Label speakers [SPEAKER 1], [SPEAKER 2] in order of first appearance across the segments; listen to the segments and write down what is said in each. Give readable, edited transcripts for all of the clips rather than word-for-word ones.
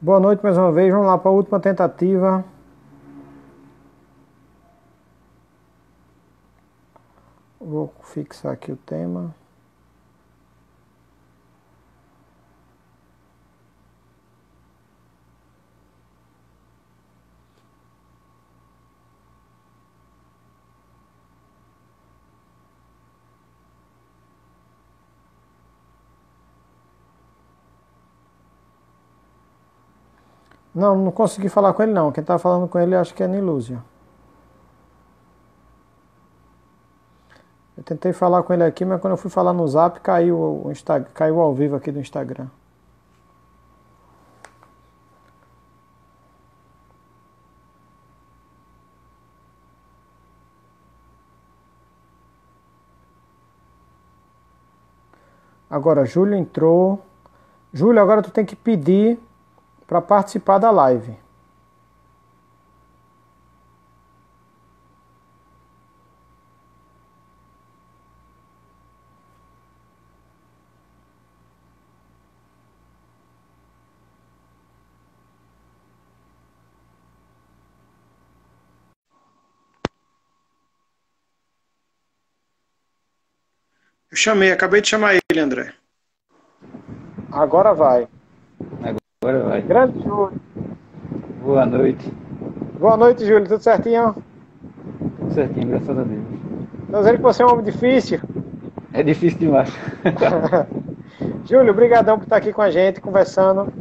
[SPEAKER 1] Boa noite mais uma vez. Vamos lá para a última tentativa. Vou fixar aqui o tema. Não consegui falar com ele não. Quem está falando com ele acho que é Nilúzia. Eu tentei falar com ele aqui, mas quando eu fui falar no Zap caiu caiu ao vivo aqui do Instagram. Agora, Júlio entrou. Júlio, agora tu tem que pedir para participar da live. Eu chamei, acabei de chamar ele, André. Agora vai.
[SPEAKER 2] Agora vai.
[SPEAKER 1] Grande Júlio.
[SPEAKER 2] Boa noite.
[SPEAKER 1] Boa noite, Júlio. Tudo certinho?
[SPEAKER 2] Tudo certinho, graças a Deus.
[SPEAKER 1] Estou dizendo que você é um homem difícil.
[SPEAKER 2] É difícil demais.
[SPEAKER 1] Júlio, obrigadão por estar aqui com a gente, conversando.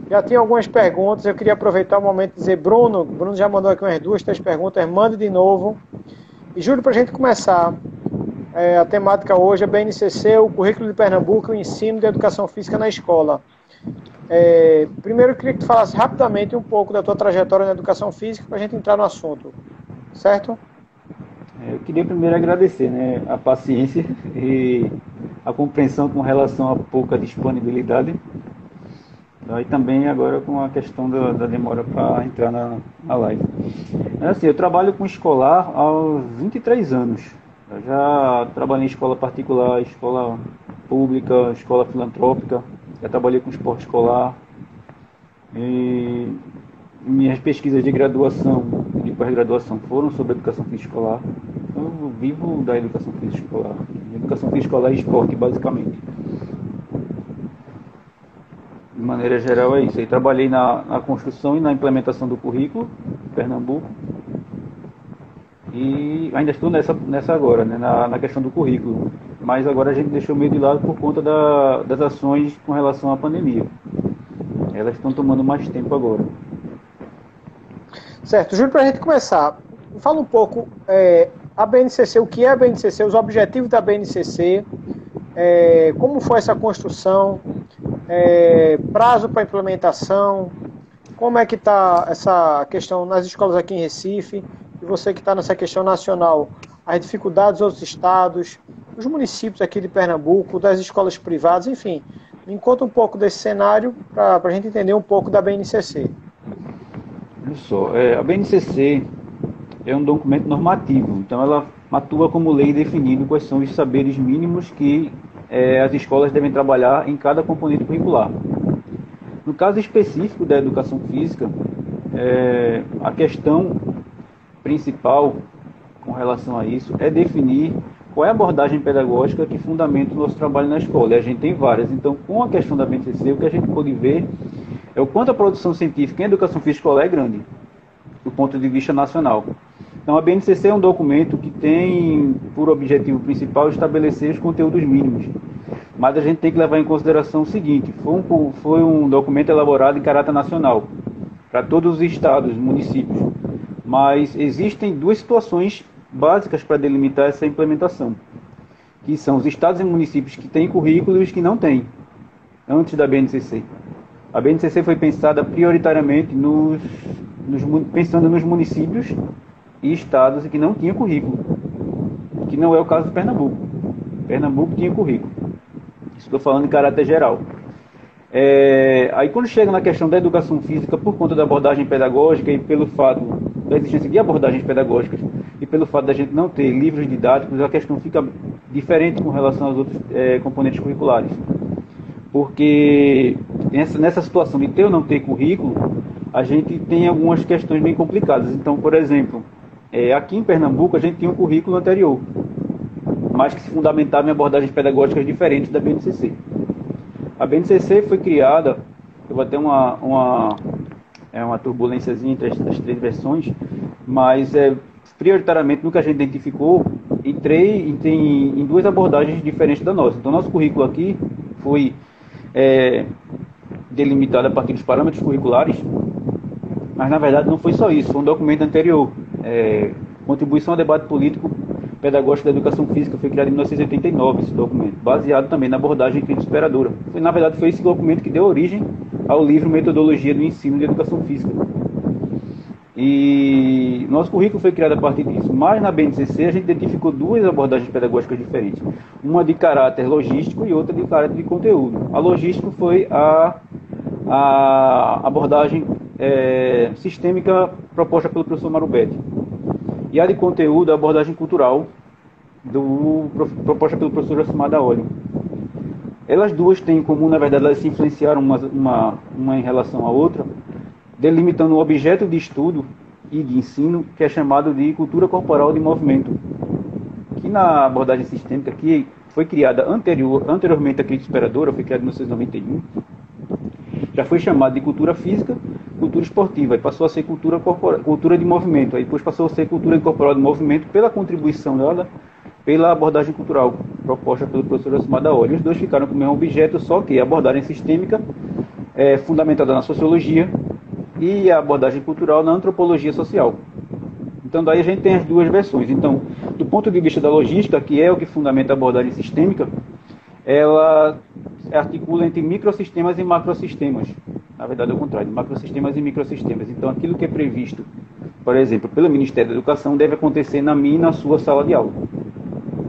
[SPEAKER 1] Já tinha algumas perguntas, eu queria aproveitar o momento e dizer, Bruno já mandou aqui umas 2, 3 perguntas, mande de novo. E Júlio, para a gente começar, a temática hoje é BNCC, o currículo de Pernambuco e o ensino de educação física na escola. Primeiro eu queria que tu falasse rapidamente um pouco da tua trajetória na educação física para a gente entrar no assunto, certo?
[SPEAKER 2] Eu queria primeiro agradecer, né, a paciência e a compreensão com relação à pouca disponibilidade. E também agora com a questão da demora para entrar na live. Assim, eu trabalho com escolar há 23 anos. Eu já trabalhei em escola particular, escola pública, escola filantrópica. Já trabalhei com esporte escolar. E minhas pesquisas de graduação e de pós-graduação foram sobre educação física escolar. Eu vivo da educação física escolar. Educação física escolar e esporte, basicamente. De maneira geral é isso. Eu trabalhei na construção e na implementação do currículo em Pernambuco. E ainda estou nessa agora, né, na questão do currículo. Mas agora a gente deixou meio de lado por conta das ações com relação à pandemia. Elas estão tomando mais tempo agora.
[SPEAKER 1] Certo. Júlio, para a gente começar, fala um pouco a BNCC, o que é a BNCC, os objetivos da BNCC, como foi essa construção, prazo para implementação, como é que está essa questão nas escolas aqui em Recife, e você que está nessa questão nacional, as dificuldades dos outros estados, os municípios aqui de Pernambuco, das escolas privadas, enfim, me conta um pouco desse cenário para a gente entender um pouco da BNCC.
[SPEAKER 2] Olha só, a BNCC é um documento normativo, então ela atua como lei definindo quais são os saberes mínimos que as escolas devem trabalhar em cada componente curricular. No caso específico da educação física, a questão principal com relação a isso é definir qual é a abordagem pedagógica que fundamenta o nosso trabalho na escola. E a gente tem várias. Então, com a questão da BNCC, o que a gente pode ver é o quanto a produção científica em educação física escolar é grande, do ponto de vista nacional. Então, a BNCC é um documento que tem por objetivo principal estabelecer os conteúdos mínimos. Mas a gente tem que levar em consideração o seguinte: foi um documento elaborado em caráter nacional, para todos os estados, municípios. Mas existem duas situações básicas para delimitar essa implementação, que são os estados e municípios que têm currículo e os que não têm, antes da BNCC. A BNCC foi pensada prioritariamente pensando nos municípios e estados que não tinham currículo, que não é o caso de Pernambuco. Pernambuco tinha currículo. Isso estou falando em caráter geral. Aí quando chega na questão da educação física, por conta da abordagem pedagógica e pelo fato da existência de abordagens pedagógicas e pelo fato da gente não ter livros didáticos, a questão fica diferente com relação aos outros componentes curriculares. Porque nessa situação de ter ou não ter currículo, a gente tem algumas questões bem complicadas. Então, por exemplo, aqui em Pernambuco a gente tinha um currículo anterior, mas que se fundamentava em abordagens pedagógicas diferentes da BNCC. A BNCC foi criada, eu vou ter uma turbulênciazinha entre as três versões, mas prioritariamente no que a gente identificou, em duas abordagens diferentes da nossa. Então, nosso currículo aqui foi delimitado a partir dos parâmetros curriculares, mas na verdade não foi só isso, foi um documento anterior, Contribuição ao Debate Político Pedagógico da Educação Física, foi criado em 1989 esse documento, baseado também na abordagem crítica superadora. Na verdade foi esse documento que deu origem ao livro Metodologia do Ensino de Educação Física. E nosso currículo foi criado a partir disso, mas na BNCC a gente identificou duas abordagens pedagógicas diferentes, uma de caráter logístico e outra de caráter de conteúdo. A logística foi a abordagem sistêmica proposta pelo professor Marubetti, e a de conteúdo, a abordagem cultural proposta pelo professor Josimar Daoli. Elas duas têm em comum, na verdade, elas se influenciaram uma em relação à outra, delimitando um objeto de estudo e de ensino que é chamado de cultura corporal de movimento, que na abordagem sistêmica, que foi criada anteriormente à crítica superadora, foi criada em 1991, já foi chamado de cultura física, cultura esportiva, e passou a ser cultura de movimento, aí depois passou a ser cultura corporal de movimento pela contribuição dela, pela abordagem cultural proposta pelo professor Josimar Daoli. Os dois ficaram com o mesmo objeto, só que a abordagem sistêmica é fundamentada na sociologia e a abordagem cultural na antropologia social. Então daí a gente tem as duas versões. Então, do ponto de vista da logística, que é o que fundamenta a abordagem sistêmica, ela articula entre microsistemas e macrosistemas. Na verdade é o contrário, macrosistemas e microsistemas. Então aquilo que é previsto, por exemplo, pelo Ministério da Educação deve acontecer na minha e na sua sala de aula.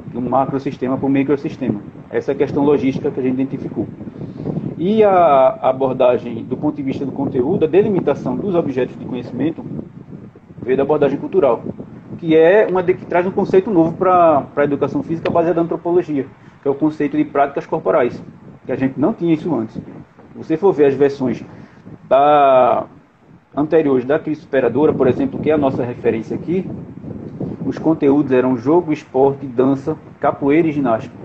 [SPEAKER 2] De um macrosistema para um microsistema. Essa é a questão logística que a gente identificou. E a abordagem, do ponto de vista do conteúdo, a delimitação dos objetos de conhecimento veio da abordagem cultural, que é que traz um conceito novo para a educação física baseada na antropologia, que é o conceito de práticas corporais, que a gente não tinha isso antes. Se você for ver as versões anteriores da crise superadora, por exemplo, que é a nossa referência aqui, os conteúdos eram jogo, esporte, dança, capoeira e ginástica.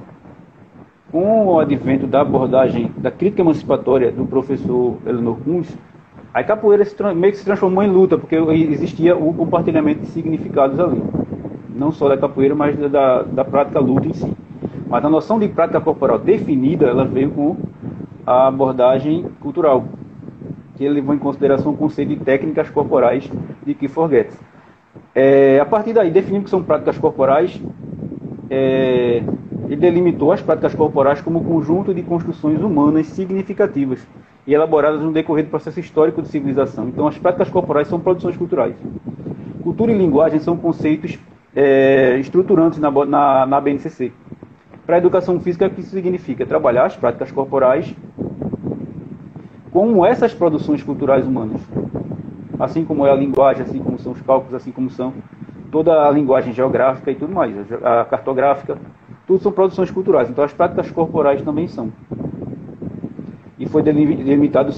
[SPEAKER 2] Com o advento da abordagem da crítica emancipatória do professor Elenor Kunz, a capoeira meio que se transformou em luta, porque existia o compartilhamento de significados ali. Não só da capoeira, mas da prática luta em si. Mas a noção de prática corporal definida, ela veio com a abordagem cultural, que ele levou em consideração o conceito de técnicas corporais de Clifford Geertz. A partir daí, definindo que são práticas corporais, ele delimitou as práticas corporais como conjunto de construções humanas significativas e elaboradas no decorrer do processo histórico de civilização. Então, as práticas corporais são produções culturais. Cultura e linguagem são conceitos estruturantes na BNCC. Para a educação física, o que isso significa? Trabalhar as práticas corporais como essas produções culturais humanas. Assim como é a linguagem, assim como são os cálculos, assim como são toda a linguagem geográfica e tudo mais, a cartográfica, tudo são produções culturais. Então as práticas corporais também são. E foi delimitado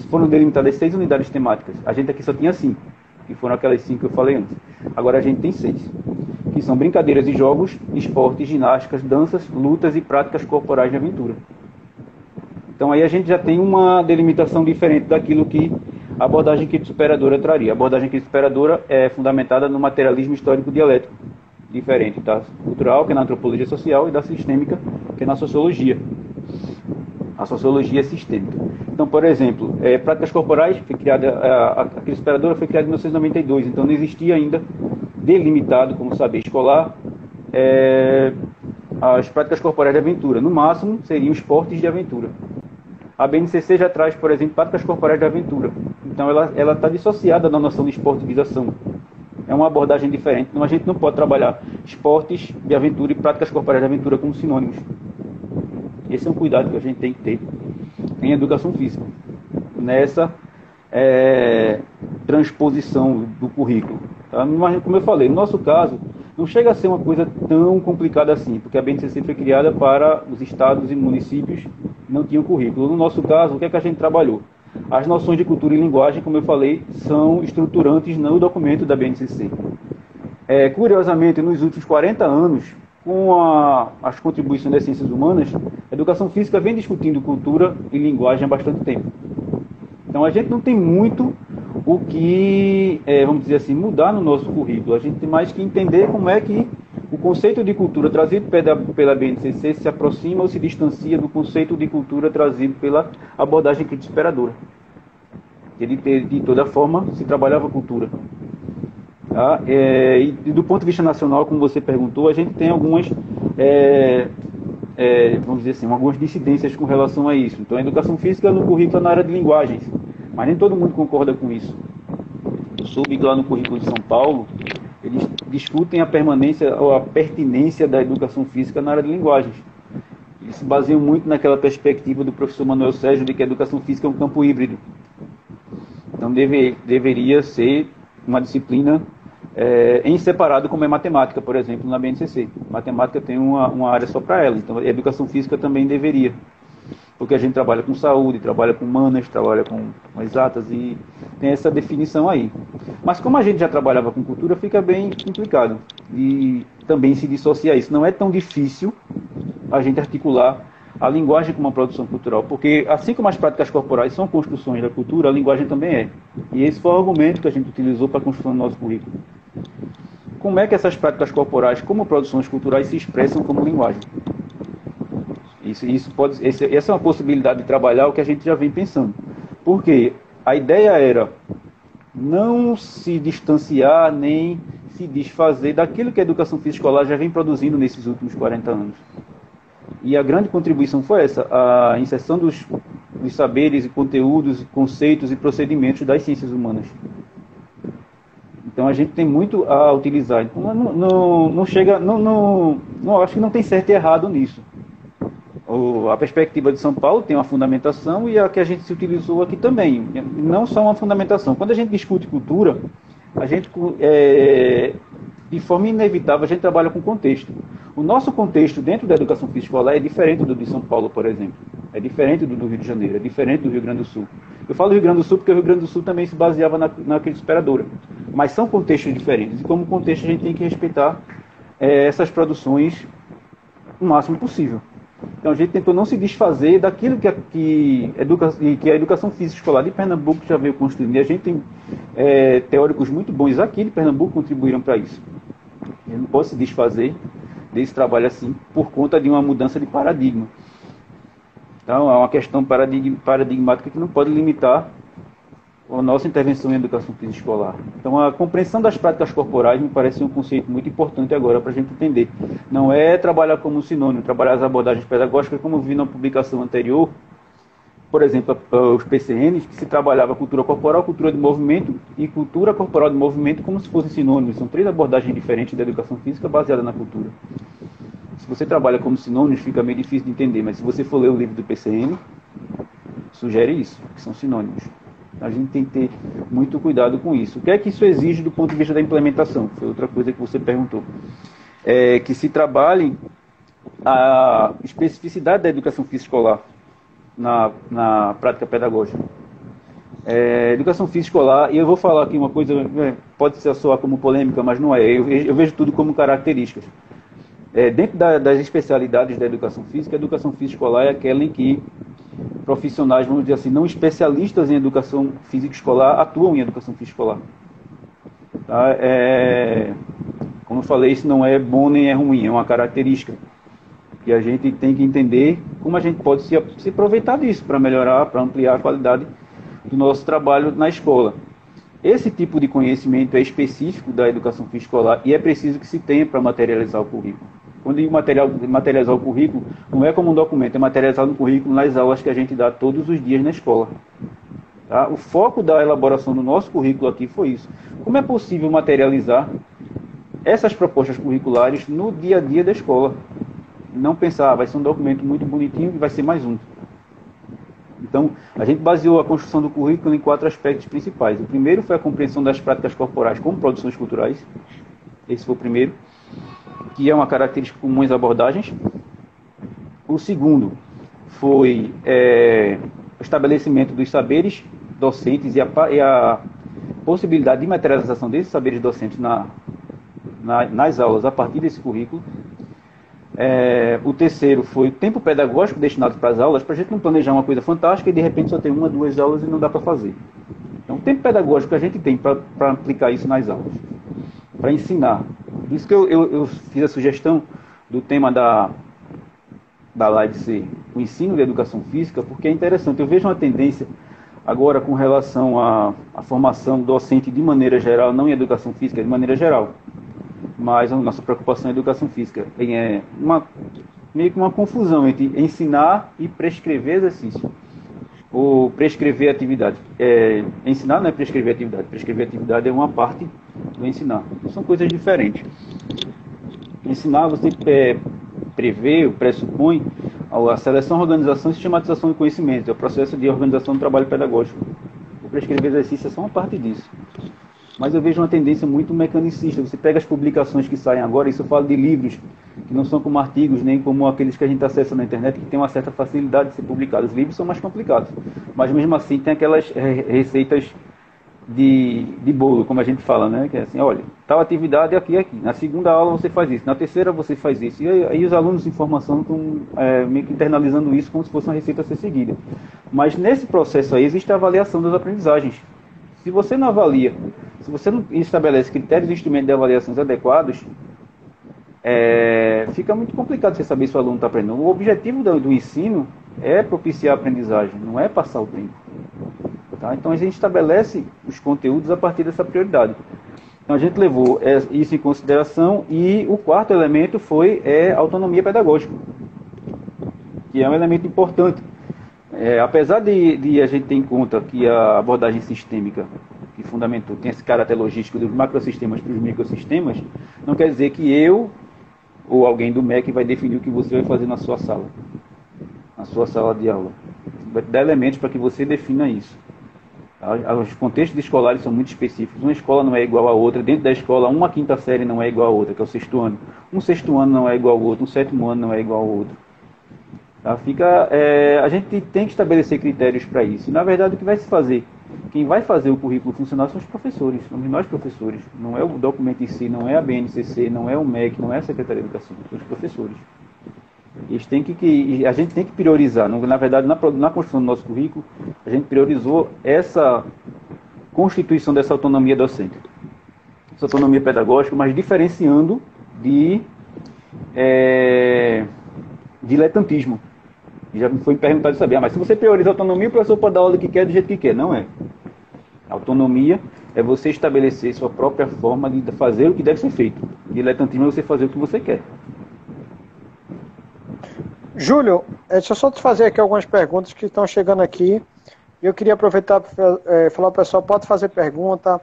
[SPEAKER 2] foram delimitadas 6 unidades temáticas. A gente aqui só tinha 5, que foram aquelas 5 que eu falei antes. Agora a gente tem 6, que são brincadeiras e jogos, esportes, ginásticas, danças, lutas e práticas corporais de aventura. Então aí a gente já tem uma delimitação diferente daquilo que a abordagem crítica superadora traria. A abordagem crítica superadora é fundamentada no materialismo histórico dialético, diferente da cultural, que é na antropologia social, e da sistêmica, que é na sociologia. A sociologia é sistêmica. Então, por exemplo, práticas corporais, a crítica superadora foi criada em 1992, então não existia ainda delimitado como saber escolar as práticas corporais de aventura. No máximo, seriam esportes de aventura. A BNCC já traz, por exemplo, práticas corporais de aventura. Então, ela está dissociada da noção de esportivização. É uma abordagem diferente. Então, a gente não pode trabalhar esportes de aventura e práticas corporais de aventura como sinônimos. Esse é um cuidado que a gente tem que ter em educação física, nessa transposição do currículo. Tá? Mas, como eu falei, no nosso caso, não chega a ser uma coisa tão complicada assim, porque a BNCC foi criada para os estados e municípios não tinham currículo. No nosso caso, o que é que a gente trabalhou? As noções de cultura e linguagem, como eu falei, são estruturantes no documento da BNCC. Curiosamente, nos últimos 40 anos, com as contribuições das ciências humanas, a educação física vem discutindo cultura e linguagem há bastante tempo. Então, a gente não tem muito o que, vamos dizer assim, mudar no nosso currículo. A gente tem mais que entender como é que o conceito de cultura trazido pela BNCC se aproxima ou se distancia do conceito de cultura trazido pela abordagem crítica esperadora. De toda forma, se trabalhava cultura. Tá? E do ponto de vista nacional, como você perguntou, a gente tem algumas, vamos dizer assim, algumas dissidências com relação a isso. Então, a educação física no currículo é na área de linguagens, mas nem todo mundo concorda com isso. Eu soube que lá no currículo de São Paulo, eles discutem a permanência ou a pertinência da educação física na área de linguagens. Eles se baseiam muito naquela perspectiva do professor Manuel Sérgio de que a educação física é um campo híbrido. Então, deveria ser uma disciplina em separado, como é matemática, por exemplo, na BNCC. Matemática tem uma área só para ela, então a educação física também deveria. Porque a gente trabalha com saúde, trabalha com humanas, trabalha com exatas e tem essa definição aí. Mas como a gente já trabalhava com cultura, fica bem complicado. E também se dissociar isso. Não é tão difícil a gente articular a linguagem com uma produção cultural, porque assim como as práticas corporais são construções da cultura, a linguagem também é. E esse foi o argumento que a gente utilizou para a construção do nosso currículo. Como é que essas práticas corporais, como produções culturais, se expressam como linguagem? Essa é uma possibilidade de trabalhar o que a gente já vem pensando. Porque a ideia era não se distanciar nem se desfazer daquilo que a educação física escolar já vem produzindo nesses últimos 40 anos. E a grande contribuição foi essa, a inserção dos saberes e conteúdos, conceitos e procedimentos das ciências humanas. Então a gente tem muito a utilizar. Então, acho que não tem certo e errado nisso. A perspectiva de São Paulo tem uma fundamentação e a que a gente se utilizou aqui também. Não só uma fundamentação. Quando a gente discute cultura, a gente, de forma inevitável, a gente trabalha com contexto. O nosso contexto dentro da educação física escolar é diferente do de São Paulo, por exemplo. É diferente do Rio de Janeiro, é diferente do Rio Grande do Sul. Eu falo Rio Grande do Sul porque o Rio Grande do Sul também se baseava na crítica esperadora. Mas são contextos diferentes. E como contexto a gente tem que respeitar essas produções o máximo possível. Então a gente tentou não se desfazer daquilo que a educação física escolar de Pernambuco já veio construindo. E a gente tem teóricos muito bons aqui de Pernambuco que contribuíram para isso. Eu não posso se desfazer desse trabalho assim por conta de uma mudança de paradigma. Então é uma questão paradigmática que não pode limitar a nossa intervenção em educação física escolar. Então a compreensão das práticas corporais me parece um conceito muito importante agora para a gente entender. Não é trabalhar como sinônimo, trabalhar as abordagens pedagógicas, como eu vi na publicação anterior, por exemplo, os PCNs, que se trabalhava cultura corporal, cultura de movimento e cultura corporal de movimento como se fossem sinônimos. São três abordagens diferentes da educação física baseada na cultura. Se você trabalha como sinônimos, fica meio difícil de entender, mas se você for ler o livro do PCN, sugere isso, que são sinônimos. A gente tem que ter muito cuidado com isso. O que é que isso exige do ponto de vista da implementação? Foi outra coisa que você perguntou. Que se trabalhe a especificidade da educação física escolar na prática pedagógica. Educação física escolar, e eu vou falar aqui uma coisa, pode soar como polêmica, mas não é. Eu vejo tudo como características. Dentro das especialidades da educação física, a educação física escolar é aquela em que profissionais, vamos dizer assim, não especialistas em educação física escolar atuam em educação física escolar. Tá? Como eu falei, isso não é bom nem é ruim, é uma característica. E a gente tem que entender como a gente pode se aproveitar disso para melhorar, para ampliar a qualidade do nosso trabalho na escola. Esse tipo de conhecimento é específico da educação física escolar e é preciso que se tenha para materializar o currículo. Quando digo materializar o currículo, não é como um documento, é materializar no currículo nas aulas que a gente dá todos os dias na escola. Tá? O foco da elaboração do nosso currículo aqui foi isso. Como é possível materializar essas propostas curriculares no dia a dia da escola? Não pensar, vai ser um documento muito bonitinho e vai ser mais um. Então, a gente baseou a construção do currículo em 4 aspectos principais. O primeiro foi a compreensão das práticas corporais como produções culturais. Esse foi o primeiro, que é uma característica comum às abordagens. O segundo foi o estabelecimento dos saberes docentes e a possibilidade de materialização desses saberes docentes nas aulas a partir desse currículo. O terceiro foi o tempo pedagógico destinado para as aulas, para a gente não planejar uma coisa fantástica e de repente só tem uma, duas aulas e não dá para fazer. Então, o tempo pedagógico que a gente tem para aplicar isso nas aulas, para ensinar. Por isso que eu fiz a sugestão do tema da live ser o ensino de educação física, porque é interessante. Eu vejo uma tendência agora com relação à formação docente de maneira geral, não em educação física, de maneira geral, mas a nossa preocupação é educação física. Meio que uma confusão entre ensinar e prescrever exercício. Ou prescrever atividade. Ensinar não é prescrever atividade. Prescrever atividade é uma parte do ensinar. São coisas diferentes. Ensinar, você prevê, pressupõe a seleção, organização e sistematização do conhecimento. É o processo de organização do trabalho pedagógico. O prescrever exercício é só uma parte disso. Mas eu vejo uma tendência muito mecanicista. Você pega as publicações que saem agora, isso eu falo de livros que não são como artigos, nem como aqueles que a gente acessa na internet, que tem uma certa facilidade de ser publicados. Os livros são mais complicados. Mas mesmo assim tem aquelas receitas de bolo, como a gente fala, né? Que é assim, olha, tal atividade aqui. Na segunda aula você faz isso, na terceira você faz isso. E aí os alunos em formação estão meio que internalizando isso como se fosse uma receita a ser seguida. Mas nesse processo aí existe a avaliação das aprendizagens. Se você não avalia, se você não estabelece critérios e instrumentos de avaliações adequados, fica muito complicado você saber se o aluno está aprendendo. O objetivo do ensino é propiciar a aprendizagem, não é passar o tempo. Tá? Então a gente estabelece os conteúdos a partir dessa prioridade. Então a gente levou isso em consideração e o quarto elemento foi a autonomia pedagógica, que é um elemento importante. Apesar de a gente ter em conta que a abordagem sistêmica que fundamentou tem esse caráter logístico dos macrosistemas para os microsistemas, não quer dizer que eu ou alguém do MEC vai definir o que você vai fazer na sua sala de aula. Vai te dar elementos para que você defina isso. Os contextos escolares são muito específicos. Uma escola não é igual a outra. Dentro da escola, uma quinta série não é igual a outra, que é o sexto ano. Um sexto ano não é igual ao outro. Um sétimo ano não é igual ao outro. Tá? A gente tem que estabelecer critérios para isso. E, na verdade, o que vai se fazer? Quem vai fazer o currículo funcionar são os professores. Somos nós professores. Não é o documento em si, não é a BNCC, não é o MEC, não é a Secretaria de Educação. São os professores. A gente tem que priorizar. Na verdade, na construção do nosso currículo, a gente priorizou essa constituição dessa autonomia docente. Essa autonomia pedagógica, mas diferenciando de diletantismo. Já me foi perguntado de saber, mas se você prioriza a autonomia, o professor pode dar aula que quer, do jeito que quer. Não é. A autonomia é você estabelecer sua própria forma de fazer o que deve ser feito. Diletantismo é você fazer o que você quer.
[SPEAKER 1] Júlio, deixa eu só te fazer aqui algumas perguntas que estão chegando aqui. Eu queria aproveitar para falar ao pessoal, pode fazer pergunta,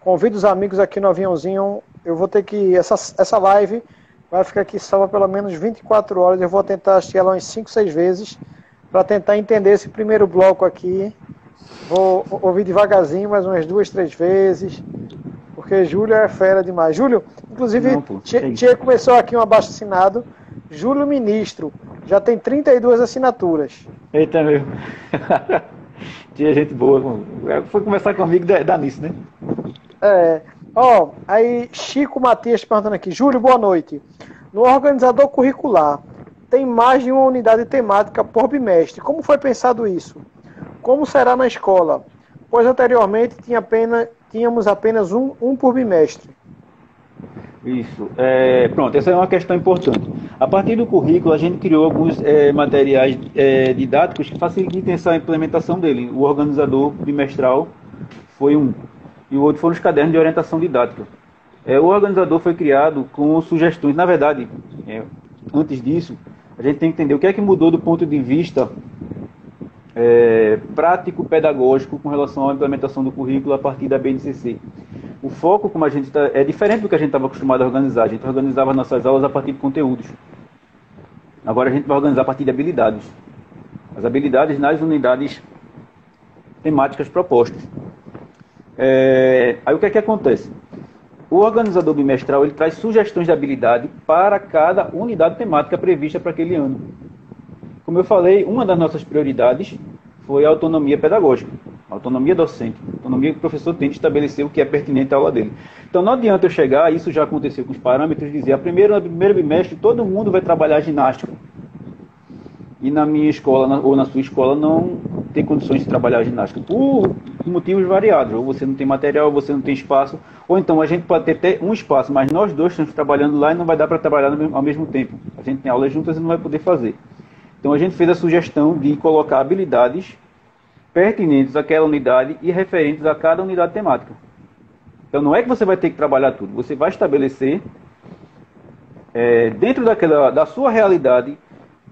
[SPEAKER 1] convide os amigos aqui no aviãozinho. Eu vou ter que, essa live vai ficar aqui salva pelo menos 24 horas, eu vou tentar assistir ela umas 5, 6 vezes, para tentar entender esse primeiro bloco aqui. Vou ouvir devagarzinho, mais umas 2, 3 vezes, porque Júlio é fera demais. Júlio, inclusive, Tia começou aqui um abaixo-assinado, Júlio Ministro, já tem 32 assinaturas.
[SPEAKER 2] Eita, meu. Tinha gente boa. Foi conversar comigo, dá nisso, né?
[SPEAKER 1] Aí Chico Matias perguntando aqui, Júlio, boa noite. No organizador curricular, tem mais de uma unidade temática por bimestre. Como foi pensado isso? Como será na escola? Pois anteriormente tínhamos apenas um por bimestre.
[SPEAKER 2] Isso. Pronto, essa é uma questão importante. A partir do currículo, a gente criou alguns materiais didáticos que facilitem essa implementação dele. O organizador bimestral foi um, e o outro foram os cadernos de orientação didática. O organizador foi criado com sugestões. Na verdade, antes disso, a gente tem que entender o que é que mudou do ponto de vista prático-pedagógico com relação à implementação do currículo a partir da BNCC. O foco, como a gente é diferente do que a gente estava acostumado a organizar. A gente organizava nossas aulas a partir de conteúdos. Agora a gente vai organizar a partir de habilidades. As habilidades nas unidades temáticas propostas. Aí o que é que acontece? O organizador bimestral ele traz sugestões de habilidade para cada unidade temática prevista para aquele ano. Como eu falei, uma das nossas prioridades foi a autonomia pedagógica, a autonomia docente, a autonomia que o professor tem de estabelecer o que é pertinente à aula dele. Então não adianta eu chegar, isso já aconteceu com os parâmetros, dizer, no primeiro bimestre todo mundo vai trabalhar ginástica. E na minha escola, ou na sua escola, não tem condições de trabalhar ginástica, por motivos variados. Ou você não tem material, ou você não tem espaço, ou então a gente pode ter até um espaço, mas nós dois estamos trabalhando lá e não vai dar para trabalhar ao mesmo tempo. A gente tem aulas juntas e não vai poder fazer. Então a gente fez a sugestão de colocar habilidades pertinentes àquela unidade e referentes a cada unidade temática. Então não é que você vai ter que trabalhar tudo, você vai estabelecer, dentro da sua realidade,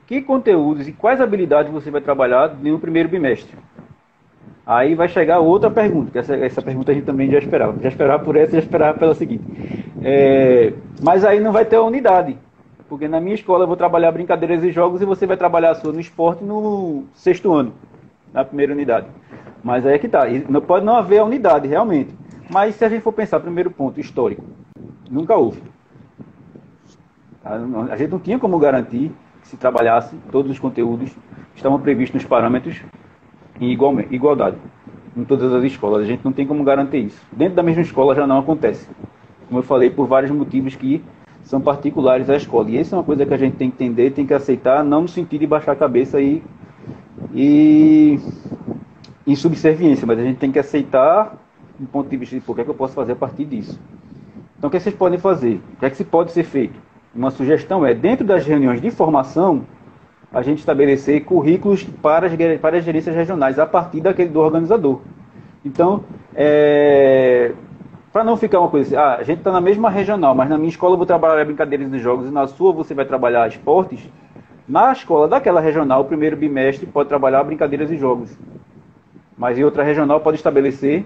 [SPEAKER 2] que conteúdos e quais habilidades você vai trabalhar no primeiro bimestre. Aí vai chegar outra pergunta, que essa pergunta a gente também já esperava. Já esperava por essa e já esperava pela seguinte. Mas aí não vai ter a unidade. Porque na minha escola eu vou trabalhar brincadeiras e jogos e você vai trabalhar a sua no esporte no 6º ano, na primeira unidade. Mas aí é que tá. Pode não haver a unidade, realmente. Mas se a gente for pensar, primeiro ponto, histórico. Nunca houve. A gente não tinha como garantir que se trabalhasse todos os conteúdos que estavam previstos nos parâmetros em igualdade em todas as escolas. A gente não tem como garantir isso. Dentro da mesma escola já não acontece. Como eu falei, por vários motivos que são particulares à escola. E isso é uma coisa que a gente tem que entender, tem que aceitar, não no sentido de baixar a cabeça e em subserviência, mas a gente tem que aceitar do ponto de vista de o que é que eu posso fazer a partir disso. Então o que vocês podem fazer? O que é que se pode ser feito? Uma sugestão é, dentro das reuniões de formação, a gente estabelecer currículos para as gerências regionais, a partir do organizador. Então, para não ficar uma coisa assim, a gente está na mesma regional, mas na minha escola eu vou trabalhar brincadeiras e jogos, e na sua você vai trabalhar esportes, na escola daquela regional, o primeiro bimestre pode trabalhar brincadeiras e jogos. Mas em outra regional pode estabelecer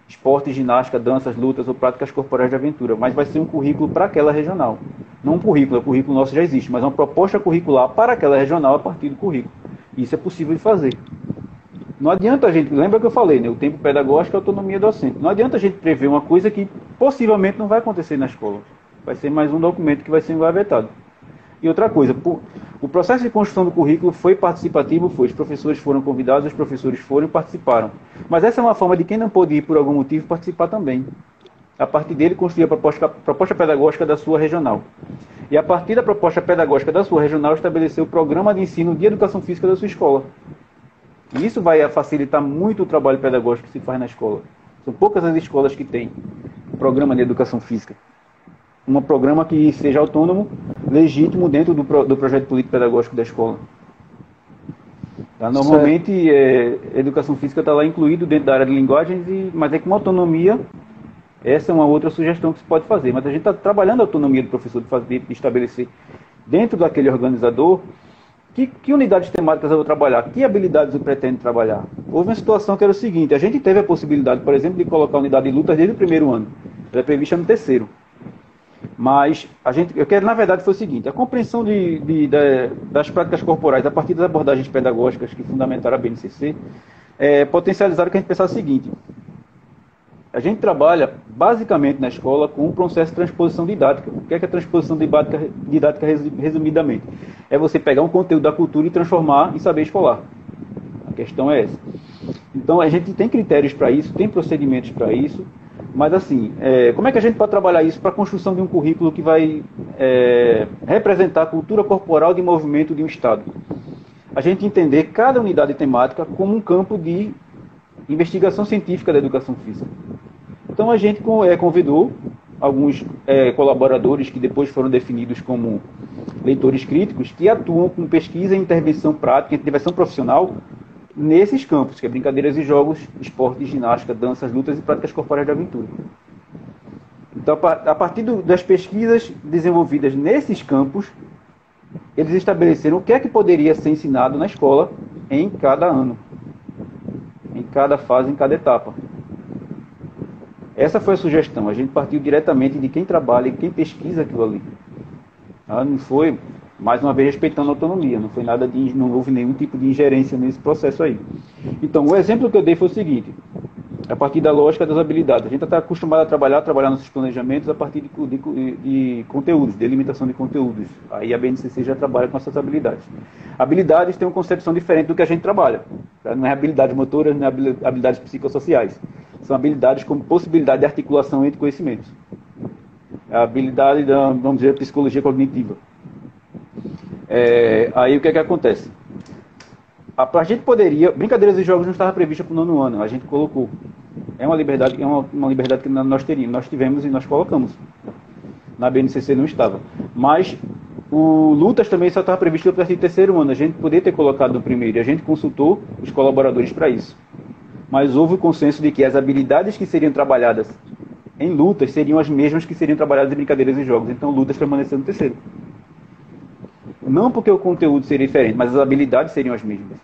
[SPEAKER 2] esportes, ginástica, danças, lutas ou práticas corporais de aventura. Mas vai ser um currículo para aquela regional. Não um currículo, o currículo nosso já existe, mas uma proposta curricular para aquela regional a partir do currículo. Isso é possível de fazer. Não adianta a gente, lembra que eu falei, né, o tempo pedagógico e a autonomia docente. Não adianta a gente prever uma coisa que possivelmente não vai acontecer na escola. Vai ser mais um documento que vai ser engavetado. E outra coisa, o processo de construção do currículo foi participativo, os professores foram convidados, os professores foram e participaram. Mas essa é uma forma de quem não pôde ir por algum motivo participar também. A partir dele, construir a proposta pedagógica da sua regional. E a partir da proposta pedagógica da sua regional, estabelecer o programa de ensino de educação física da sua escola. E isso vai facilitar muito o trabalho pedagógico que se faz na escola. São poucas as escolas que têm programa de educação física. Um programa que seja autônomo, legítimo dentro do projeto político-pedagógico da escola. Tá? Normalmente, educação física está lá incluído dentro da área de linguagens, mas é com autonomia. Essa é uma outra sugestão que se pode fazer. Mas a gente está trabalhando a autonomia do professor de estabelecer dentro daquele organizador que unidades temáticas eu vou trabalhar, que habilidades eu pretendo trabalhar. Houve uma situação que era o seguinte, a gente teve a possibilidade, por exemplo, de colocar a unidade de lutas desde o primeiro ano. Ela é prevista no 3º. Mas eu quero, na verdade, foi o seguinte, a compreensão das práticas corporais a partir das abordagens pedagógicas que fundamentaram a BNCC, potencializaram que a gente pensasse o seguinte, a gente trabalha basicamente na escola com o processo de transposição didática. O que é a transposição didática resumidamente? É você pegar um conteúdo da cultura e transformar em saber escolar. A questão é essa. Então a gente tem critérios para isso, tem procedimentos para isso, mas assim, como é que a gente pode trabalhar isso para a construção de um currículo que vai representar a cultura corporal de movimento de um Estado? A gente entender cada unidade temática como um campo de investigação científica da educação física. Então a gente convidou alguns colaboradores que depois foram definidos como leitores críticos, que atuam com pesquisa e intervenção prática, intervenção profissional, nesses campos, que é brincadeiras e jogos, esporte, ginástica, danças, lutas e práticas corporais de aventura. Então, a partir das pesquisas desenvolvidas nesses campos, eles estabeleceram o que é que poderia ser ensinado na escola em cada ano, em cada fase, em cada etapa. Essa foi a sugestão. A gente partiu diretamente de quem trabalha e quem pesquisa aquilo ali. Não foi, mais uma vez, respeitando a autonomia. Não foi nada não houve nenhum tipo de ingerência nesse processo aí. Então, o exemplo que eu dei foi o seguinte. A partir da lógica das habilidades. A gente está acostumado a trabalhar nossos planejamentos a partir de conteúdos, de delimitação de conteúdos. Aí a BNCC já trabalha com essas habilidades. Habilidades têm uma concepção diferente do que a gente trabalha. Tá? Não é habilidades motoras, não é habilidades psicossociais. São habilidades como possibilidade de articulação entre conhecimentos. A habilidade da, vamos dizer, psicologia cognitiva. Aí o que é que acontece? A gente poderia... Brincadeiras e jogos não estava prevista para o 9º ano, a gente colocou. É uma liberdade que nós tivemos e nós colocamos. Na BNCC não estava. Mas o Lutas também só estava previsto a partir do 3º ano. A gente poderia ter colocado no 1º e a gente consultou os colaboradores para isso. Mas houve o consenso de que as habilidades que seriam trabalhadas em Lutas seriam as mesmas que seriam trabalhadas em Brincadeiras e Jogos. Então Lutas permaneceu no 3º. Não porque o conteúdo seria diferente, mas as habilidades seriam as mesmas.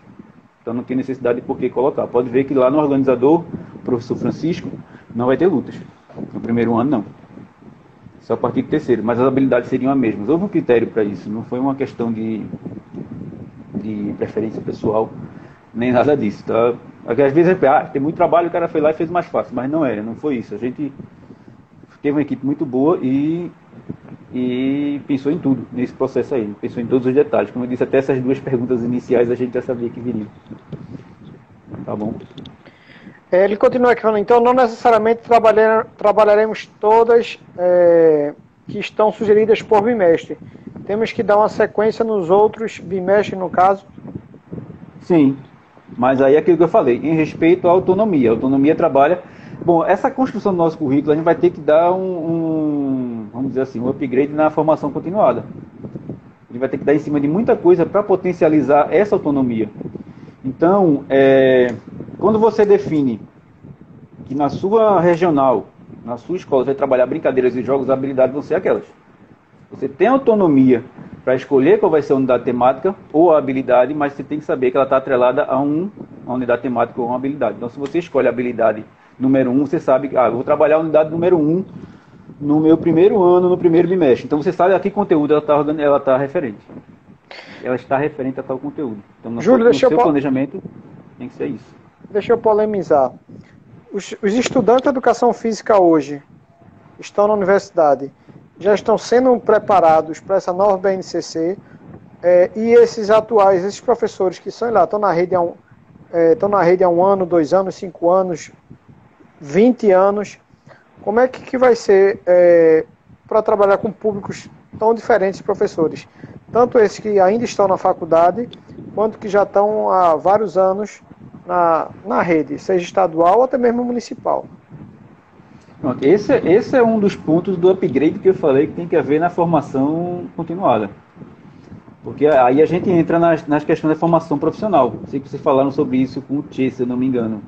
[SPEAKER 2] Então não tem necessidade de por que colocar. Pode ver que lá no organizador, o professor Francisco, não vai ter lutas. No 1º ano, não. Só a partir do 3º. Mas as habilidades seriam as mesmas. Houve um critério para isso. Não foi uma questão de preferência pessoal, nem nada disso. Tá? Às vezes, tem muito trabalho, o cara foi lá e fez mais fácil. Mas não é, não foi isso. A gente teve uma equipe muito boa e pensou em tudo nesse processo aí, pensou em todos os detalhes. Como eu disse, até essas duas perguntas iniciais a gente já sabia que viriam. Tá bom?
[SPEAKER 1] Ele continua aqui falando, então não necessariamente trabalharemos todas que estão sugeridas por bimestre. Temos que dar uma sequência nos outros bimestres, no caso?
[SPEAKER 2] Sim, mas aí é aquilo que eu falei, em respeito à autonomia. A autonomia trabalha... Bom, essa construção do nosso currículo, a gente vai ter que dar vamos dizer assim, um upgrade na formação continuada. A gente vai ter que dar em cima de muita coisa para potencializar essa autonomia. Então, quando você define que na sua regional, na sua escola, você vai trabalhar brincadeiras e jogos, as habilidades vão ser aquelas. Você tem autonomia para escolher qual vai ser a unidade temática ou a habilidade, mas você tem que saber que ela está atrelada a uma unidade temática ou uma habilidade. Então, se você escolhe a habilidade número 1, você sabe que eu vou trabalhar a unidade número 1 no meu 1º ano, no 1º bimestre. Então você sabe a que conteúdo ela está referente. Ela está referente a tal conteúdo. Então no seu planejamento tem que ser isso.
[SPEAKER 1] Deixa eu polemizar. Os estudantes de educação física hoje estão na universidade, já estão sendo preparados para essa nova BNCC, e esses atuais, esses professores que são lá, estão na rede há 1 ano, 2 anos, 5 anos, 20 anos, como é que vai ser para trabalhar com públicos tão diferentes de professores? Tanto esses que ainda estão na faculdade, quanto que já estão há vários anos na rede, seja estadual ou até mesmo municipal.
[SPEAKER 2] Pronto, esse é um dos pontos do upgrade que eu falei que tem que haver na formação continuada. Porque aí a gente entra nas questões da formação profissional. Sei que vocês falaram sobre isso com o Tchê, se eu não me engano.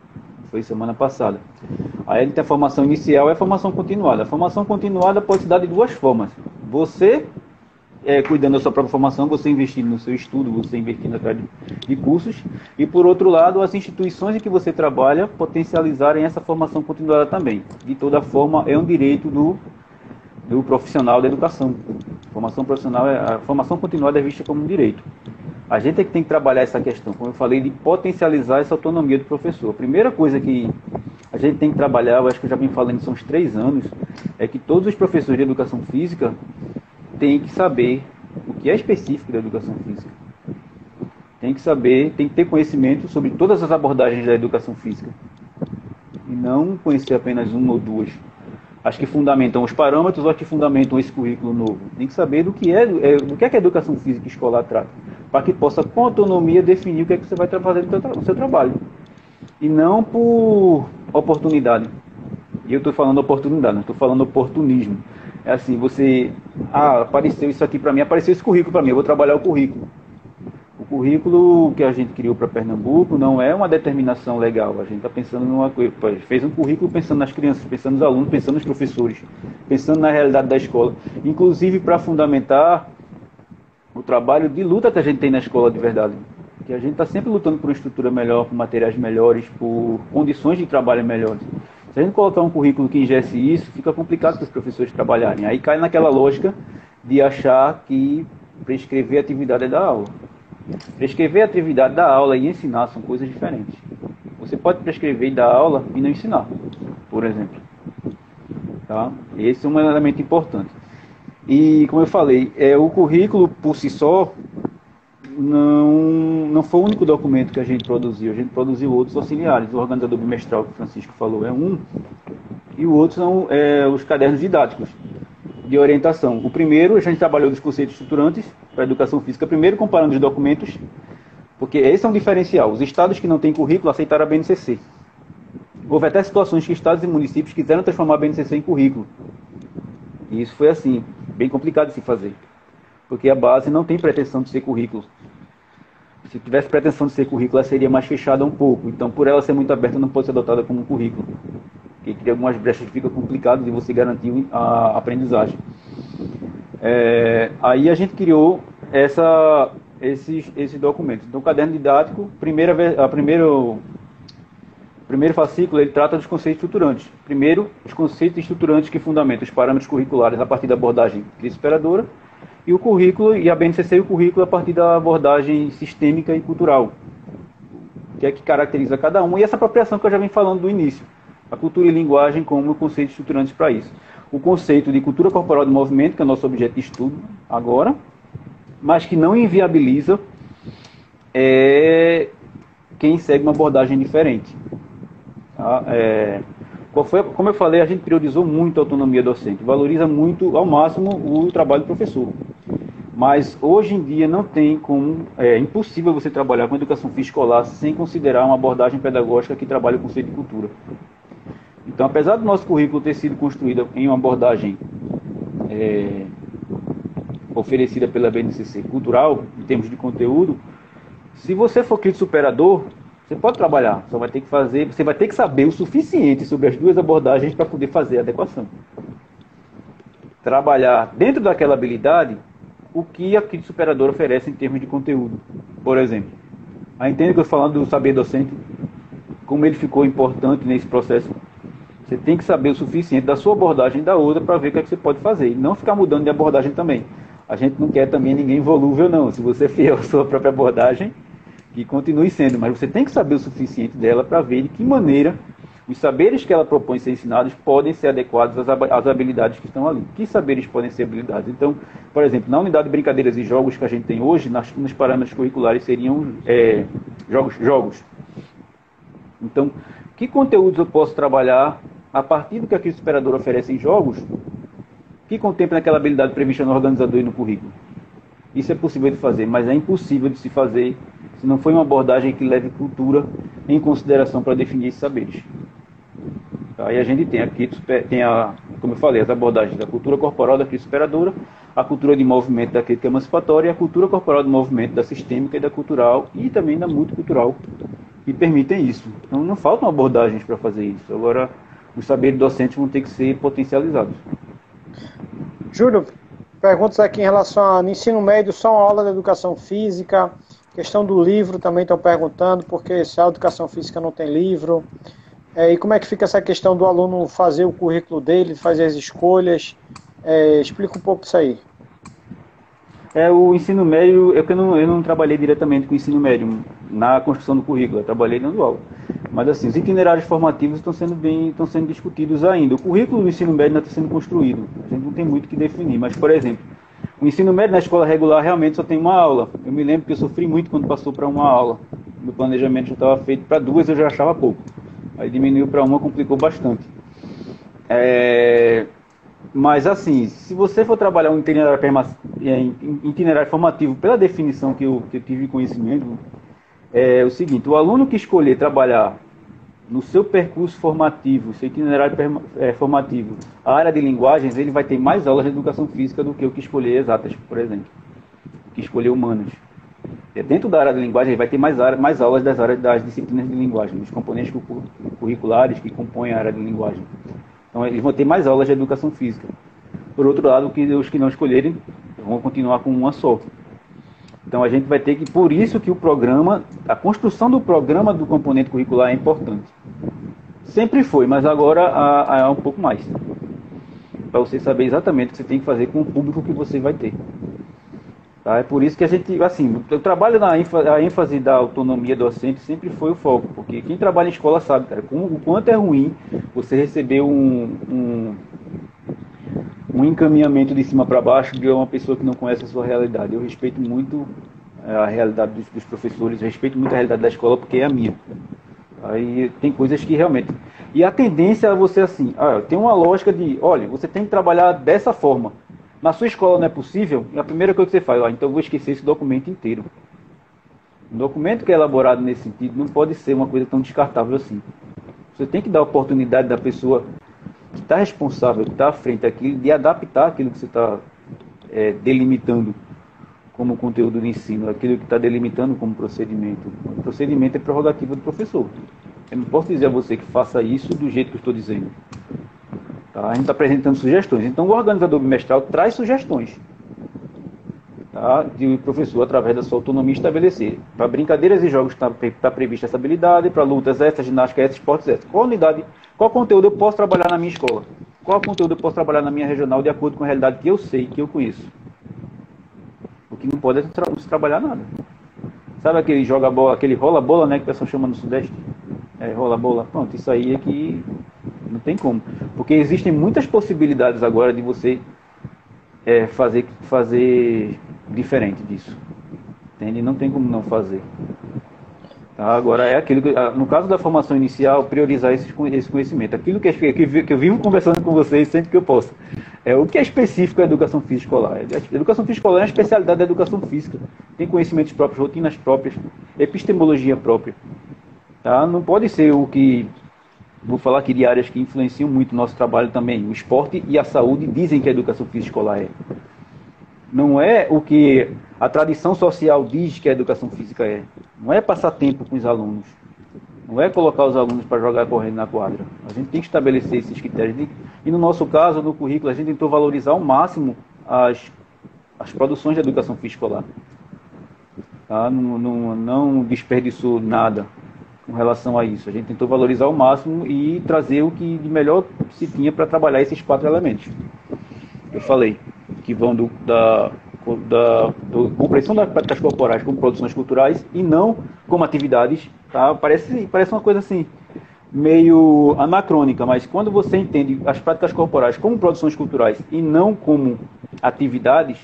[SPEAKER 2] Foi semana passada. Aí a gente tem a formação inicial e a formação continuada. A formação continuada pode se dar de 2 formas. Você, cuidando da sua própria formação, você investindo no seu estudo, você investindo atrás de cursos. E, por outro lado, as instituições em que você trabalha potencializarem essa formação continuada também. De toda forma, é um direito do profissional da educação. A formação continuada é vista como um direito. A gente é que tem que trabalhar essa questão, como eu falei, de potencializar essa autonomia do professor. A primeira coisa que a gente tem que trabalhar, eu acho que eu já vim falando isso há uns 3 anos, é que todos os professores de educação física têm que saber o que é específico da educação física. Tem que saber, tem que ter conhecimento sobre todas as abordagens da educação física. E não conhecer apenas 1 ou 2. As que fundamentam os parâmetros ou as que fundamentam esse currículo novo. Tem que saber do que é a educação física escolar trata, para que possa, com autonomia, definir o que é que você vai fazer no seu trabalho. E não por oportunidade. E eu estou falando oportunidade, não estou falando oportunismo. É assim, apareceu isso aqui para mim, apareceu esse currículo para mim, eu vou trabalhar o currículo. O currículo que a gente criou para Pernambuco não é uma determinação legal. A gente está pensando numa coisa, fez um currículo pensando nas crianças, pensando nos alunos, pensando nos professores, pensando na realidade da escola. Inclusive para fundamentar o trabalho de luta que a gente tem na escola de verdade. Que a gente está sempre lutando por uma estrutura melhor, por materiais melhores, por condições de trabalho melhores. Se a gente colocar um currículo que ingesse isso, fica complicado para os professores trabalharem. Aí cai naquela lógica de achar que prescrever a atividade é da aula. Prescrever a atividade da aula e ensinar são coisas diferentes. Você pode prescrever e dar aula e não ensinar, por exemplo. Tá? Esse é um elemento importante. E, como eu falei, o currículo por si só não foi o único documento que a gente produziu outros auxiliares. O organizador bimestral que o Francisco falou é um, e o outro são os cadernos didáticos de orientação. O primeiro, a gente trabalhou dos conceitos estruturantes para a educação física, primeiro comparando os documentos, porque esse é um diferencial. Os estados que não têm currículo aceitaram a BNCC. Houve até situações que estados e municípios quiseram transformar a BNCC em currículo. E isso foi assim, bem complicado de se fazer, porque a base não tem pretensão de ser currículo. Se tivesse pretensão de ser currículo, ela seria mais fechada um pouco. Então, por ela ser muito aberta, não pode ser adotada como um currículo, porque cria algumas brechas que fica complicado de você garantir a aprendizagem. Aí a gente criou esses documentos. Então, o caderno didático, o primeiro fascículo, ele trata dos conceitos estruturantes. Primeiro, os conceitos estruturantes que fundamentam os parâmetros curriculares a partir da abordagem crise superadora, e o currículo, e a BNCC e o currículo a partir da abordagem sistêmica e cultural, que é que caracteriza cada um, e essa apropriação que eu já venho falando do início, a cultura e linguagem como conceitos estruturantes para isso. O conceito de cultura corporal de movimento, que é o nosso objeto de estudo agora, mas que não inviabiliza quem segue uma abordagem diferente. Tá? Como eu falei, a gente priorizou muito a autonomia docente, valoriza muito ao máximo o trabalho do professor. Mas hoje em dia não tem como, é impossível você trabalhar com educação física escolar sem considerar uma abordagem pedagógica que trabalha o conceito de cultura. Então, apesar do nosso currículo ter sido construído em uma abordagem oferecida pela BNCC cultural, em termos de conteúdo, se você for crítico superador, você pode trabalhar, você vai ter que saber o suficiente sobre as duas abordagens para poder fazer a adequação. Trabalhar dentro daquela habilidade o que a crítica superadora oferece em termos de conteúdo. Por exemplo, a entende que eu estou falando do saber docente, como ele ficou importante nesse processo. Você tem que saber o suficiente da sua abordagem e da outra para ver o que é que você pode fazer. E não ficar mudando de abordagem também. A gente não quer também ninguém volúvel, não. Se você é fiel à sua própria abordagem, que continue sendo, mas você tem que saber o suficiente dela para ver de que maneira os saberes que ela propõe ser ensinados podem ser adequados às habilidades que estão ali. Que saberes podem ser habilidades? Então, por exemplo, na unidade de brincadeiras e jogos que a gente tem hoje, nos parâmetros curriculares seriam jogos. Então, que conteúdos eu posso trabalhar a partir do que a crítica superadora oferece em jogos que contempla aquela habilidade prevista no organizador e no currículo? Isso é possível de fazer, mas é impossível de se fazer se não for uma abordagem que leve cultura em consideração para definir esses saberes. Aí a gente como eu falei, as abordagens da cultura corporal da crítica superadora, a cultura de movimento da crítica emancipatória e a cultura corporal de movimento da sistêmica e da cultural e também da multicultural, que permitem isso. Então não faltam abordagens para fazer isso. Agora, os saberes docentes vão ter que ser potencializados.
[SPEAKER 1] Júlio, perguntas aqui em relação ao ensino médio, só uma aula de educação física, questão do livro também estão perguntando, porque se a educação física não tem livro, e como é que fica essa questão do aluno fazer o currículo dele, fazer as escolhas, explica um pouco isso aí.
[SPEAKER 2] O ensino médio, eu não trabalhei diretamente com o ensino médio na construção do currículo, eu trabalhei dando aula. Mas assim, os itinerários formativos estão sendo discutidos ainda. O currículo do ensino médio ainda está sendo construído, a gente não tem muito o que definir, mas por exemplo, o ensino médio na escola regular realmente só tem uma aula. Eu me lembro que eu sofri muito quando passou para uma aula. Meu planejamento já estava feito para duas, eu já achava pouco. Aí diminuiu para uma, complicou bastante. Mas assim, se você for trabalhar um itinerário formativo pela definição que eu tive conhecimento, é o seguinte: o aluno que escolher trabalhar no seu percurso formativo, seu itinerário formativo, a área de linguagens, ele vai ter mais aulas de educação física do que o que escolher exatas, por exemplo, que escolher humanas. Dentro da área de linguagem, ele vai ter mais aulas das disciplinas de linguagem, dos componentes curriculares que compõem a área de linguagem. Então, eles vão ter mais aulas de educação física. Por outro lado, os que não escolherem vão continuar com uma só. Então, a gente vai ter que, por isso que a construção do programa do componente curricular é importante. Sempre foi, mas agora há um pouco mais. Para você saber exatamente o que você tem que fazer com o público que você vai ter. Tá? É por isso que a gente, assim, eu trabalho a ênfase da autonomia docente sempre foi o foco, porque quem trabalha em escola sabe, cara, o quanto é ruim você receber um encaminhamento de cima para baixo de uma pessoa que não conhece a sua realidade. Eu respeito muito a realidade dos professores, eu respeito muito a realidade da escola porque é a minha. Aí tem coisas que realmente... E a tendência é você assim, tem uma lógica de, olha, você tem que trabalhar dessa forma. Na sua escola não é possível, e a primeira coisa que você faz, então eu vou esquecer esse documento inteiro. Um documento que é elaborado nesse sentido não pode ser uma coisa tão descartável assim. Você tem que dar a oportunidade da pessoa que está responsável, que está à frente daquilo, de adaptar aquilo que você está delimitando como conteúdo de ensino, aquilo que está delimitando como procedimento. O procedimento é prerrogativa do professor. Eu não posso dizer a você que faça isso do jeito que eu estou dizendo. Tá? A gente está apresentando sugestões. Então, o organizador bimestral traz sugestões. Tá? De o professor, através da sua autonomia, estabelecer. Para brincadeiras e jogos está prevista essa habilidade, para lutas essa, ginástica essa, esportes essa. Qual conteúdo eu posso trabalhar na minha escola? Qual conteúdo eu posso trabalhar na minha regional de acordo com a realidade que eu sei, que eu conheço? O que não pode é não se trabalhar nada. Sabe aquele joga bola, aquele rola bola, né, que o pessoal chama no Sudeste? Rola bola. Pronto, isso aí é que não tem como. Porque existem muitas possibilidades agora de você fazer diferente disso. Entende? Não tem como não fazer. Tá? Agora é aquilo que, no caso da formação inicial, priorizar esse conhecimento. Aquilo que eu vivo conversando com vocês sempre que eu posso. O que é específico da educação física escolar? A educação física escolar é uma especialidade da educação física. Tem conhecimentos próprios, rotinas próprias, epistemologia própria. Tá? Não pode ser o que... Vou falar aqui de áreas que influenciam muito o nosso trabalho também. O esporte e a saúde dizem que a educação física escolar é. Não é o que a tradição social diz que a educação física é. Não é passar tempo com os alunos. Não é colocar os alunos para jogar correndo na quadra. A gente tem que estabelecer esses critérios. E no nosso caso, no currículo, a gente tentou valorizar ao máximo as produções da educação física escolar. Tá? Não desperdiçou nada com relação a isso. A gente tentou valorizar ao máximo e trazer o que de melhor se tinha para trabalhar esses 4 elementos. Eu falei que vão da compreensão das práticas corporais como produções culturais e não como atividades. Tá? Parece uma coisa assim, meio anacrônica, mas quando você entende as práticas corporais como produções culturais e não como atividades,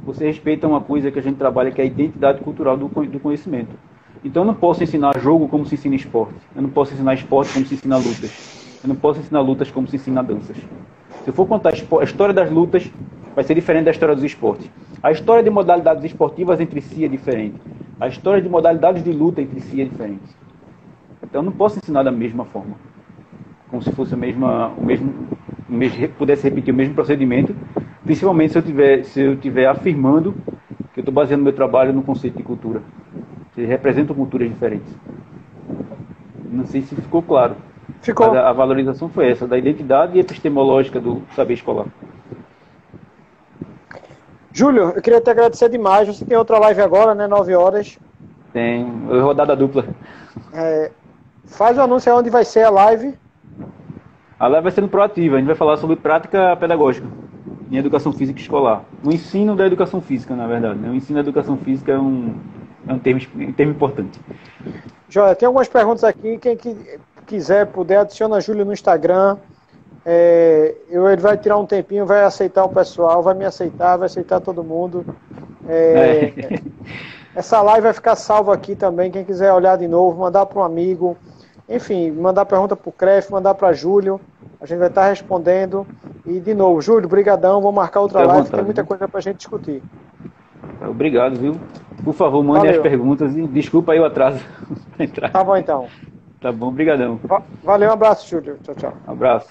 [SPEAKER 2] você respeita uma coisa que a gente trabalha, que é a identidade cultural do conhecimento. Então eu não posso ensinar jogo como se ensina esporte. Eu não posso ensinar esporte como se ensina lutas. Eu não posso ensinar lutas como se ensina danças. Se eu for contar a história das lutas, vai ser diferente da história dos esportes. A história de modalidades esportivas entre si é diferente. A história de modalidades de luta entre si é diferente. Então eu não posso ensinar da mesma forma. Como se fosse pudesse repetir o mesmo procedimento, principalmente se eu estiver afirmando que eu estou baseando meu trabalho no conceito de cultura. Eles representam culturas diferentes. Não sei se ficou claro.
[SPEAKER 1] Ficou.
[SPEAKER 2] Mas a valorização foi essa, da identidade epistemológica do saber escolar.
[SPEAKER 1] Júlio, eu queria te agradecer demais. Você tem outra live agora, né? 9 horas.
[SPEAKER 2] Tem rodada dupla.
[SPEAKER 1] Faz o anúncio onde vai ser a live.
[SPEAKER 2] A live vai ser no Proativa. A gente vai falar sobre prática pedagógica em educação física escolar. O ensino da educação física, na verdade. Né? O ensino da educação física é um termo importante.
[SPEAKER 1] Joia, tem algumas perguntas aqui. Quem quiser, puder, adiciona Júlio no Instagram. Ele vai tirar um tempinho, vai aceitar o pessoal, vai me aceitar, vai aceitar todo mundo. Essa live vai ficar salva aqui também. Quem quiser olhar de novo, mandar para um amigo. Enfim, mandar pergunta para o CREF, mandar para Júlio. A gente vai estar respondendo. E, de novo, Júlio, brigadão. Vou marcar outra live, vontade, tem muita coisa para a gente discutir.
[SPEAKER 2] Obrigado, viu? Por favor, mandem as perguntas e desculpa aí o atraso.
[SPEAKER 1] Tá bom, então.
[SPEAKER 2] Tá bom, brigadão.
[SPEAKER 1] Valeu, um abraço, Júlio. Tchau, tchau.
[SPEAKER 2] Um abraço.